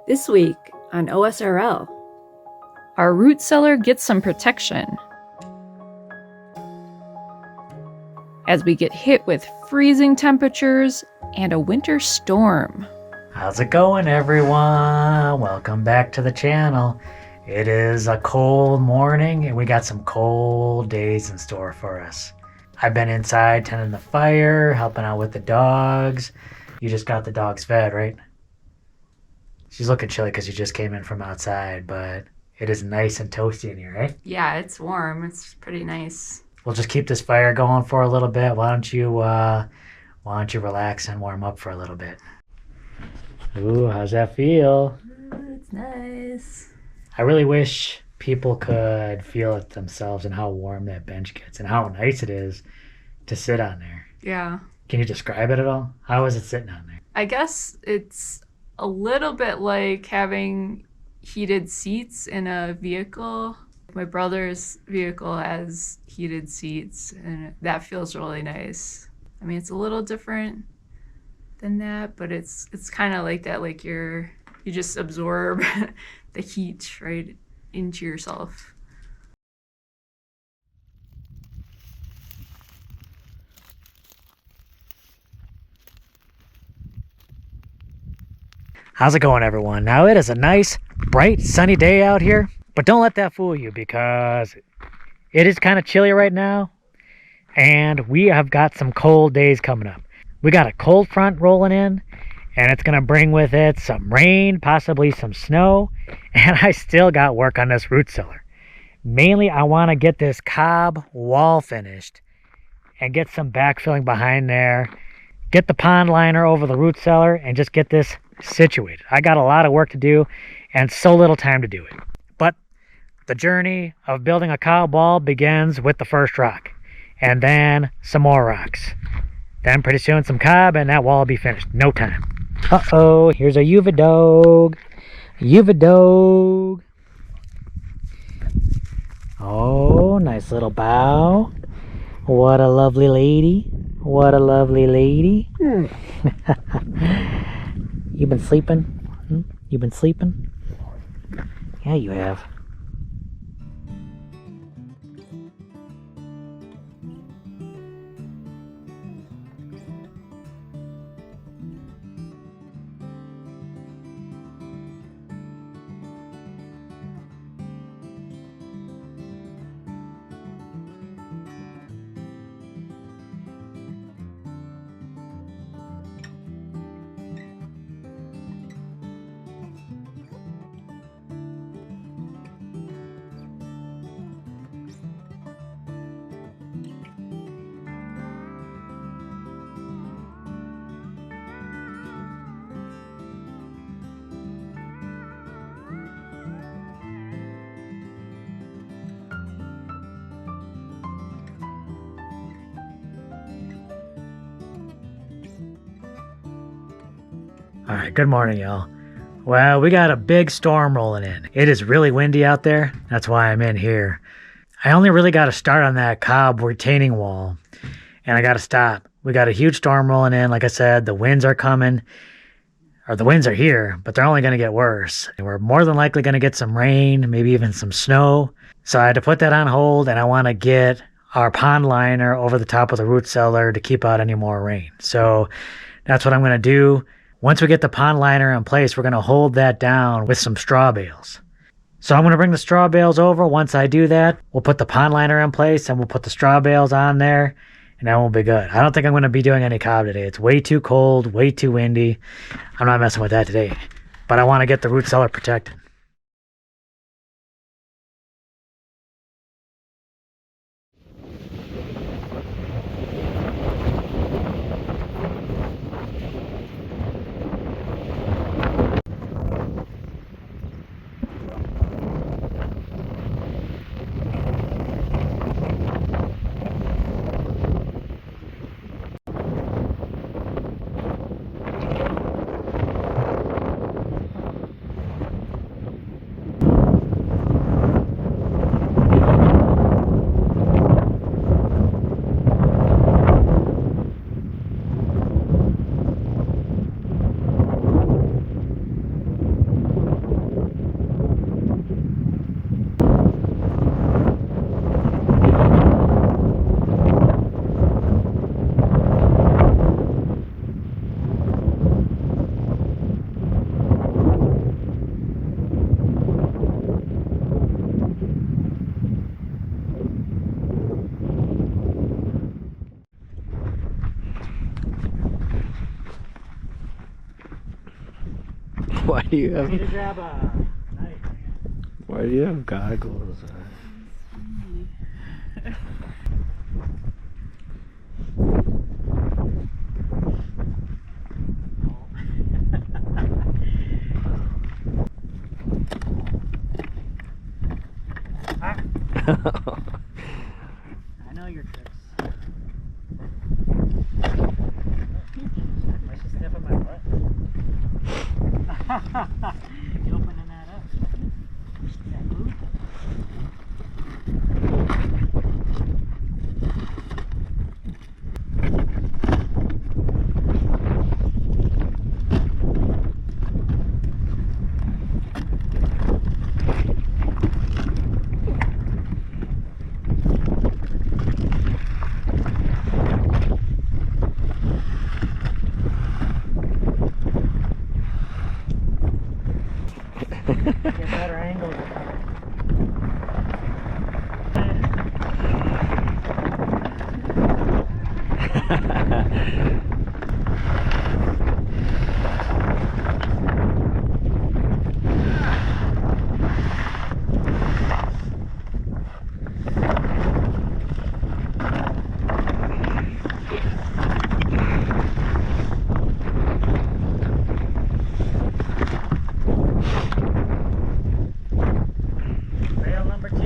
This week on OSRL, our root cellar gets some protection as we get hit with freezing temperatures and a winter storm. How's it going, everyone? Welcome back to the channel. It is a cold morning and we got some cold days in store for us. I've been inside tending the fire, helping out with the dogs. You just got the dogs fed, right? She's looking chilly because you just came in from outside, but it is nice and toasty in here, right? Yeah, it's warm. It's pretty nice. We'll just keep this fire going for a little bit. Why don't you relax and warm up for a little bit? Ooh, how's that feel? It's nice. I really wish people could feel it themselves and how warm that bench gets and how nice it is to sit on there. Yeah. Can you describe it at all? How is it sitting on there? I guess it's a little bit like having heated seats in a vehicle. My brother's vehicle has heated seats, and that feels really nice. I mean, it's a little different than that, but it's kind of like that, like you just absorb the heat right into yourself. How's it going, everyone? Now, it is a nice, bright, sunny day out here, but don't let that fool you because it is kind of chilly right now, and we have got some cold days coming up. We got a cold front rolling in, and it's going to bring with it some rain, possibly some snow, and I still got work on this root cellar. Mainly, I want to get this cob wall finished and get some backfilling behind there, get the pond liner over the root cellar, and just get this situated. I got a lot of work to do and so little time to do it. But the journey of building a cob wall begins with the first rock, and then some more rocks. Then pretty soon some cob and that wall will be finished. No time. Uh-oh, here's a Yuva dog. Yuva dog. Oh, nice little bow. What a lovely lady. What a lovely lady. You been sleeping? You been sleeping? Yeah, you have. Alright, good morning, y'all. Well, we got a big storm rolling in. It is really windy out there. That's why I'm in here. I only really got to start on that cob retaining wall, and I got to stop. We got a huge storm rolling in. Like I said, the winds are coming, or the winds are here, but they're only going to get worse. And we're more than likely going to get some rain, maybe even some snow. So I had to put that on hold, and I want to get our pond liner over the top of the root cellar to keep out any more rain. So that's what I'm going to do. Once we get the pond liner in place, we're going to hold that down with some straw bales. So I'm going to bring the straw bales over. Once I do that, we'll put the pond liner in place and we'll put the straw bales on there, and that will be good. I don't think I'm going to be doing any cob today. It's way too cold, way too windy. I'm not messing with that today, but I want to get the root cellar protected. Why do you have? Need to grab a knife. Why do you have goggles? I know your tricks. I should sniff at my butt. You opening that up? That food? Get better angles. Rail number 2.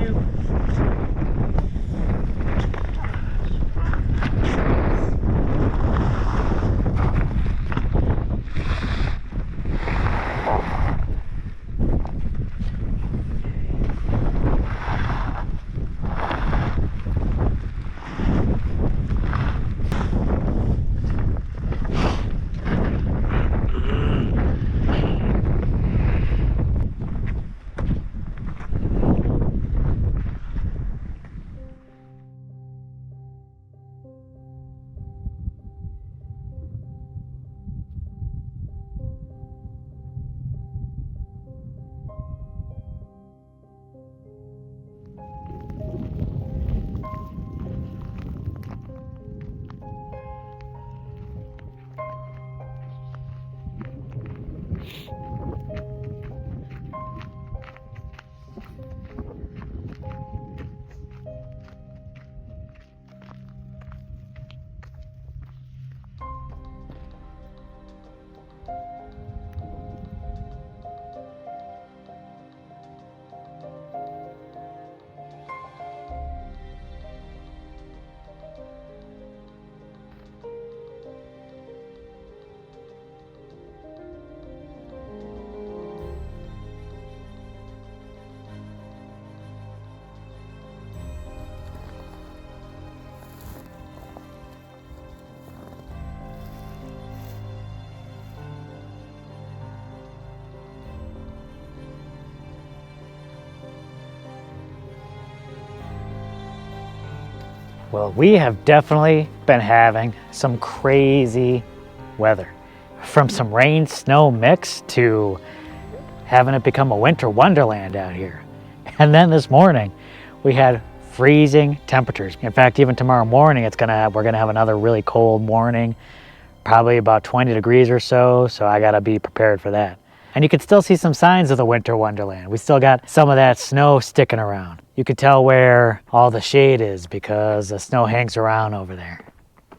Well, we have definitely been having some crazy weather. From some rain snow mix to having it become a winter wonderland out here. And then this morning we had freezing temperatures. In fact, even tomorrow morning we're gonna have another really cold morning, probably about 20 degrees or so, so I gotta be prepared for that. And you can still see some signs of the winter wonderland. We still got some of that snow sticking around. You can tell where all the shade is because the snow hangs around over there.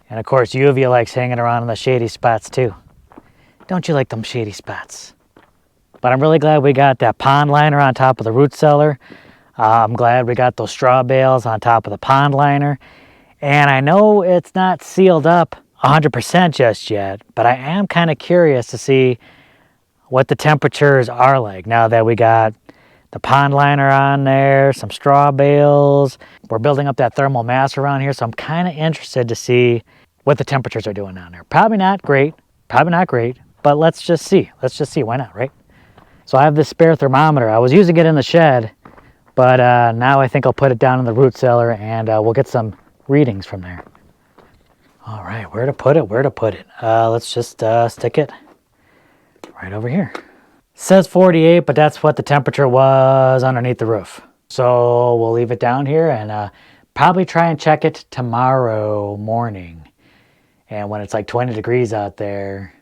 And of course, Yuvia likes hanging around in the shady spots too. Don't you like them shady spots? But I'm really glad we got that pond liner on top of the root cellar. I'm glad we got those straw bales on top of the pond liner. And I know it's not sealed up 100% just yet, but I am kind of curious to see what the temperatures are like now that we got the pond liner on there, some straw bales. We're building up that thermal mass around here, so I'm kind of interested to see what the temperatures are doing down there. Probably not great, but let's just see. Why not, right? So I have this spare thermometer. I was using it in the shed, but now I think I'll put it down in the root cellar and we'll get some readings from there. All right, where to put it? Let's just stick it right over here. Says 48, but that's what the temperature was underneath the roof. So we'll leave it down here and probably try and check it tomorrow morning. And when it's like 20 degrees out there,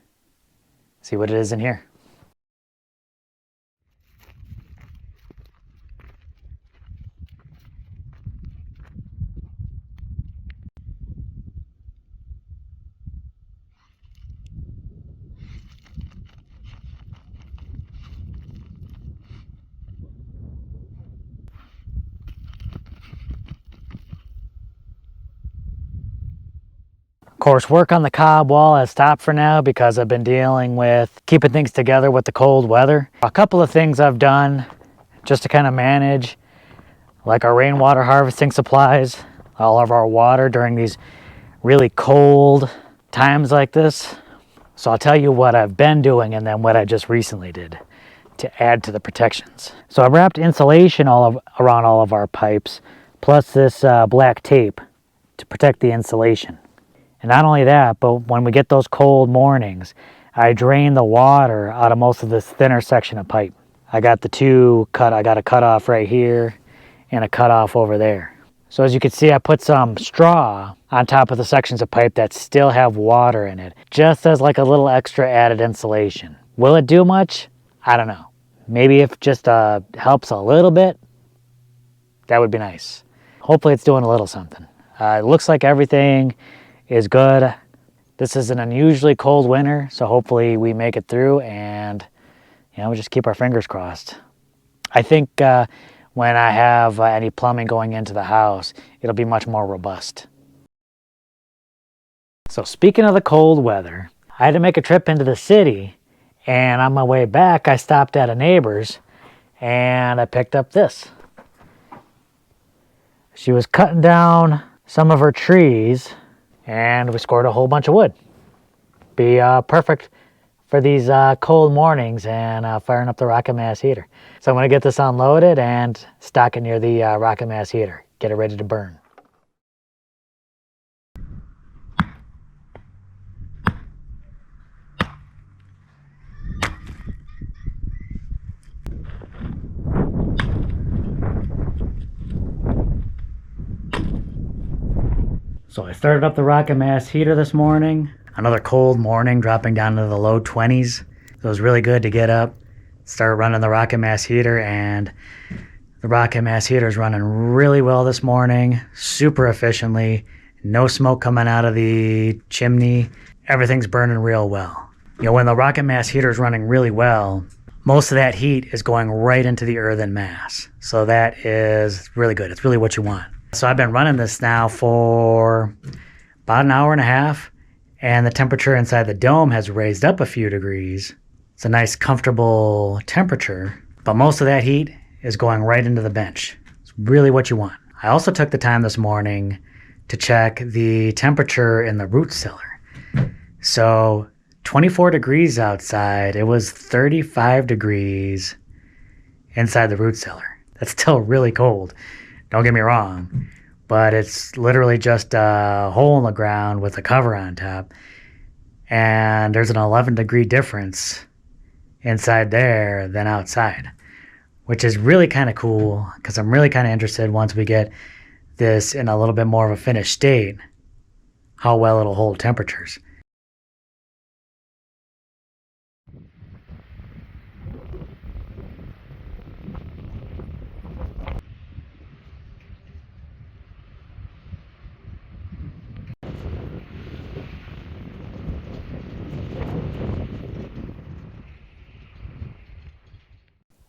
see what it is in here. course, work on the cob wall has stopped for now because I've been dealing with keeping things together with the cold weather. A couple of things I've done just to kind of manage, like our rainwater harvesting supplies, all of our water during these really cold times like this. So I'll tell you what I've been doing and then what I just recently did to add to the protections. So I wrapped insulation around all of our pipes, plus this black tape to protect the insulation. And not only that, but when we get those cold mornings, I drain the water out of most of this thinner section of pipe. I got I got a cutoff right here and a cutoff over there. So as you can see, I put some straw on top of the sections of pipe that still have water in it, just as like a little extra added insulation. Will it do much? I don't know. Maybe if just helps a little bit, that would be nice. Hopefully it's doing a little something. It looks like everything is good. This is an unusually cold winter, so hopefully we make it through and we just keep our fingers crossed. I think when I have any plumbing going into the house, it'll be much more robust. So speaking of the cold weather, I had to make a trip into the city, and on my way back, I stopped at a neighbor's and I picked up this. She was cutting down some of her trees, and we scored a whole bunch of wood. Be perfect for these cold mornings and firing up the rocket mass heater. So I'm going to get this unloaded and stock it near the rocket mass heater. Get it ready to burn. So I started up the rocket mass heater this morning. Another cold morning, dropping down to the low 20s. So it was really good to get up, start running the rocket mass heater, and the rocket mass heater is running really well this morning, super efficiently. No smoke coming out of the chimney. Everything's burning real well. When the rocket mass heater is running really well, most of that heat is going right into the earthen mass. So that is really good. It's really what you want. So I've been running this now for about an hour and a half, and the temperature inside the dome has raised up a few degrees. It's a nice, comfortable temperature, but most of that heat is going right into the bench. It's really what you want. I also took the time this morning to check the temperature in the root cellar. So 24 degrees outside, it was 35 degrees inside the root cellar. That's still really cold. Don't get me wrong, but it's literally just a hole in the ground with a cover on top. And there's an 11-degree difference inside there than outside, which is really kind of cool because I'm really kind of interested once we get this in a little bit more of a finished state, how well it'll hold temperatures.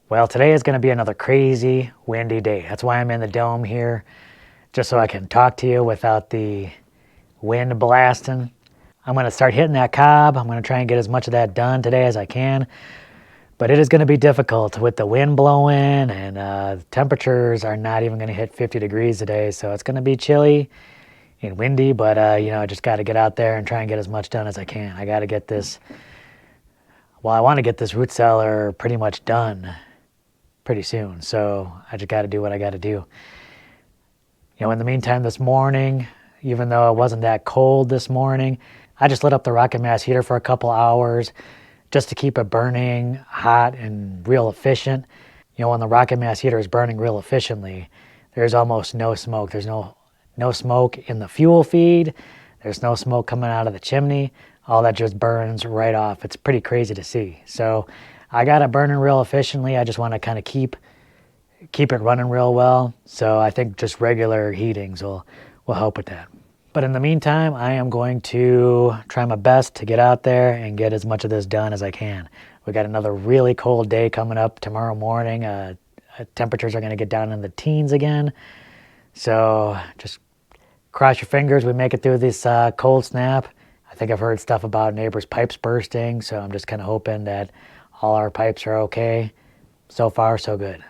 Well, today is going to be another crazy, windy day. That's why I'm in the dome here, just so I can talk to you without the wind blasting. I'm going to start hitting that cob. I'm going to try and get as much of that done today as I can. But it is going to be difficult with the wind blowing, and the temperatures are not even going to hit 50 degrees today. So it's going to be chilly and windy, but I just got to get out there and try and get as much done as I can. I got to get this, I want to get this root cellar pretty much done pretty soon, so I just got to do what I got to do. In the meantime this morning, even though it wasn't that cold this morning, I just lit up the rocket mass heater for a couple hours just to keep it burning hot and real efficient. When the rocket mass heater is burning real efficiently, there's almost no smoke. There's no smoke in the fuel feed. There's no smoke coming out of the chimney. All that just burns right off. It's pretty crazy to see. So I got it burning real efficiently. I just want to kind of keep it running real well. So I think just regular heatings will help with that. But in the meantime, I am going to try my best to get out there and get as much of this done as I can. We got another really cold day coming up tomorrow morning. Temperatures are going to get down in the teens again. So just Cross your fingers we make it through this cold snap. I think I've heard stuff about neighbors' pipes bursting, so I'm just kind of hoping that all our pipes are okay. So far, so good.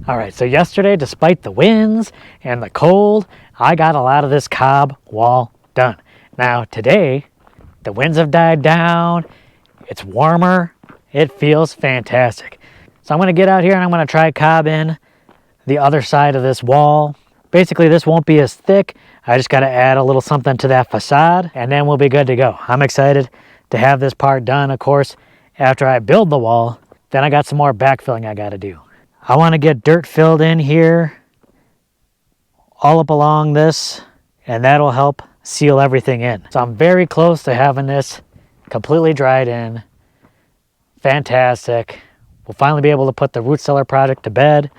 All right, so yesterday, despite the winds and the cold, I got a lot of this cob wall done. Now today, the winds have died down, it's warmer, it feels fantastic. So I'm gonna get out here and I'm gonna try cobbing the other side of this wall. Basically, this won't be as thick. I just gotta add a little something to that facade and then we'll be good to go. I'm excited to have this part done. Of course, after I build the wall, then I got some more backfilling I gotta do. I want to get dirt filled in here all up along this, and that'll help seal everything in. So I'm very close to having this completely dried in. Fantastic. We'll finally be able to put the root cellar project to bed,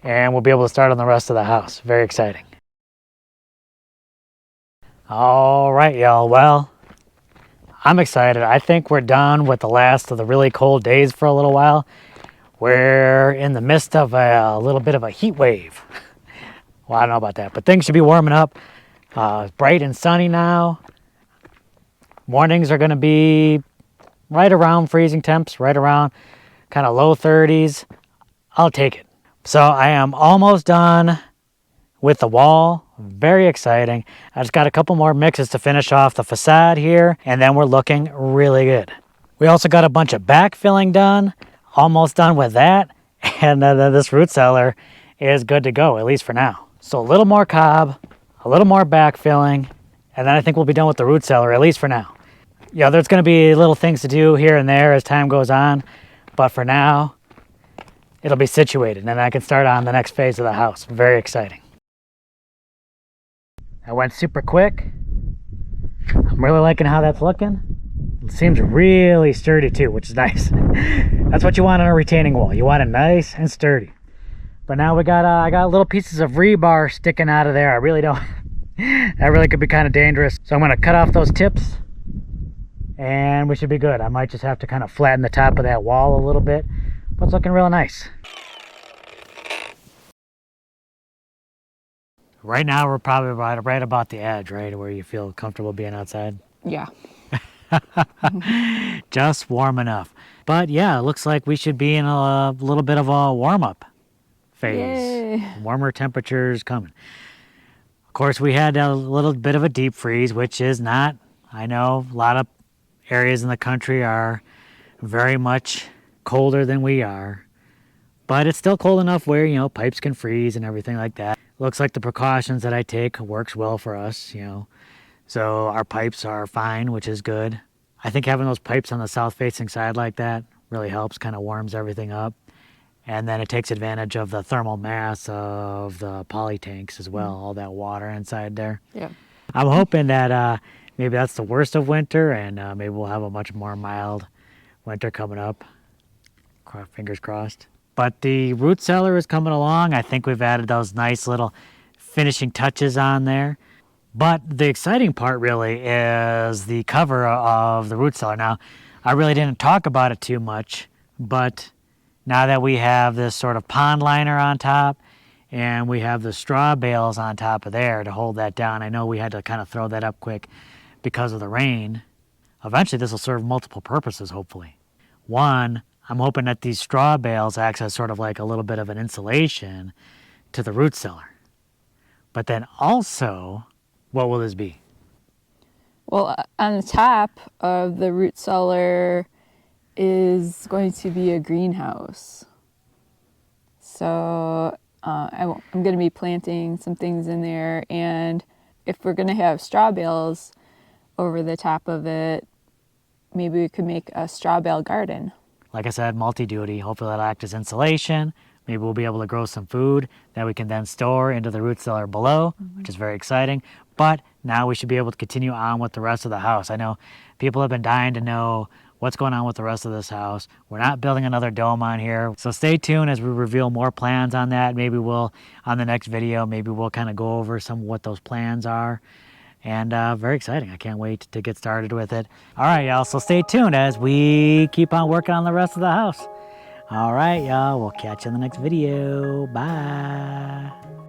and we'll be able to start on the rest of the house. Very exciting. All right, y'all. Well, I'm excited. I think we're done with the last of the really cold days for a little while. We're in the midst of a little bit of a heat wave. Well, I don't know about that, but things should be warming up. It's bright and sunny now. Mornings are going to be right around freezing temps, right around kind of low 30s. I'll take it. So I am almost done with the wall. Very exciting. I just got a couple more mixes to finish off the facade here, and then we're looking really good. We also got a bunch of backfilling done. Almost done with that, and this root cellar is good to go, at least for now. So a little more cob, a little more backfilling, and then I think we'll be done with the root cellar, at least for now. Yeah, there's going to be little things to do here and there as time goes on, but for now, it'll be situated, and then I can start on the next phase of the house. Very exciting. That went super quick. I'm really liking how that's looking. It seems really sturdy too, which is nice. That's what you want on a retaining wall. You want it nice and sturdy. But now we got I got little pieces of rebar sticking out of there. I really don't. That really could be kind of dangerous. So I'm going to cut off those tips, and we should be good. I might just have to kind of flatten the top of that wall a little bit, but it's looking real nice. Right now we're probably right about the edge, right, where you feel comfortable being outside. Yeah. Just warm enough. But yeah, it looks like we should be in a little bit of a warm-up phase. Yay. Warmer temperatures coming. Of course, we had a little bit of a deep freeze, which is not, I know a lot of areas in the country are very much colder than we are. But it's still cold enough where, you know, pipes can freeze and everything like that. Looks like the precautions that I take works well for us, you know. So our pipes are fine, which is good. I think having those pipes on the south-facing side like that really helps, kind of warms everything up. And then it takes advantage of the thermal mass of the poly tanks as well, all that water inside there. Yeah. I'm hoping that maybe that's the worst of winter, and maybe we'll have a much more mild winter coming up. Fingers crossed. But the root cellar is coming along. I think we've added those nice little finishing touches on there. But the exciting part really is the cover of the root cellar. Now, I really didn't talk about it too much, but now that we have this sort of pond liner on top and we have the straw bales on top of there to hold that down, I know we had to kind of throw that up quick because of the rain. Eventually this will serve multiple purposes, hopefully. One, I'm hoping that these straw bales act as sort of like a little bit of an insulation to the root cellar. But then also, what will this be? Well, on the top of the root cellar is going to be a greenhouse. So I'm going to be planting some things in there, and if we're going to have straw bales over the top of it, maybe we could make a straw bale garden. Like I said, multi-duty. Hopefully that'll act as insulation. Maybe we'll be able to grow some food that we can then store into the root cellar below, which is very exciting. But now we should be able to continue on with the rest of the house. I know people have been dying to know what's going on with the rest of this house. We're not building another dome on here. So stay tuned as we reveal more plans on that. Maybe we'll, on the next video, maybe we'll kind of go over some of what those plans are. And very exciting. I can't wait to get started with it. All right, y'all. So stay tuned as we keep on working on the rest of the house. All right, y'all. We'll catch you in the next video. Bye.